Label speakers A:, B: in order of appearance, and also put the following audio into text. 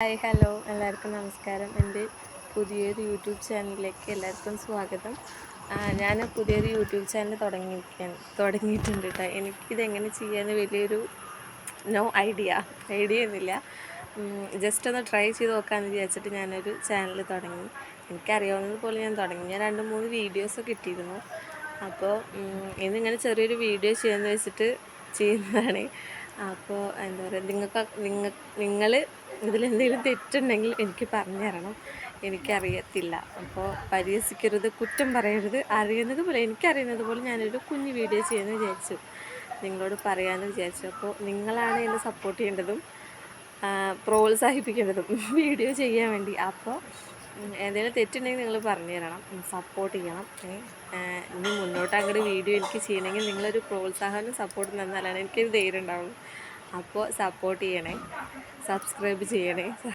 A: Hi hello എല്ലാവർക്കും നമസ്കാരം. എൻ്റെ പുതിയൊരു യൂട്യൂബ് ചാനലിലേക്ക് എല്ലാവർക്കും സ്വാഗതം. ഞാൻ പുതിയൊരു യൂട്യൂബ് ചാനൽ തുടങ്ങിയിട്ടുണ്ട് കേട്ടോ. എനിക്കിതെങ്ങനെ ചെയ്യാമെന്ന് വലിയൊരു ഐഡിയ ഒന്നുമില്ല. ജസ്റ്റ് ഒന്ന് ട്രൈ ചെയ്ത് നോക്കാമെന്ന് വിചാരിച്ചിട്ട് ഞാനൊരു ചാനൽ തുടങ്ങി. എനിക്കറിയാവുന്നത് പോലെ ഞാൻ തുടങ്ങി. ഞാൻ 2-3 വീഡിയോസൊക്കെ ഇട്ടിരുന്നു. അപ്പോൾ ഇന്നിങ്ങനെ ചെറിയൊരു വീഡിയോ ചെയ്യാമെന്ന് വെച്ചിട്ട് ചെയ്യുന്നതാണ്. അപ്പോൾ എന്താ പറയുക, നിങ്ങൾ ഇതിലെന്തെങ്കിലും തെറ്റുണ്ടെങ്കിൽ എനിക്ക് പറഞ്ഞു തരണം. എനിക്കറിയത്തില്ല. അപ്പോൾ പരിഹസിക്കരുത്, കുറ്റം പറയരുത്. എനിക്കറിയുന്നത് പോലെ ഞാനൊരു കുഞ്ഞു വീഡിയോ ചെയ്യുമെന്ന് വിചാരിച്ചു, നിങ്ങളോട് പറയാമെന്ന് വിചാരിച്ചു. അപ്പോൾ നിങ്ങളാണ് എന്നെ സപ്പോർട്ട് ചെയ്യേണ്ടതും പ്രോത്സാഹിപ്പിക്കേണ്ടതും വീഡിയോ ചെയ്യാൻ വേണ്ടി. അപ്പോൾ എന്തെങ്കിലും തെറ്റുണ്ടെങ്കിൽ നിങ്ങൾ പറഞ്ഞു തരണം, സപ്പോർട്ട് ചെയ്യണം. ഇനി മുന്നോട്ട് അങ്ങോട്ട് വീഡിയോ എനിക്ക് ചെയ്യണമെങ്കിൽ നിങ്ങളൊരു പ്രോത്സാഹനം സപ്പോർട്ട് തന്നാലാണ് എനിക്കൊരു ധൈര്യം ഉണ്ടാവുള്ളൂ. അപ്പോൾ സപ്പോർട്ട് ചെയ്യണേ, സബ്സ്ക്രൈബ് ചെയ്യണേ.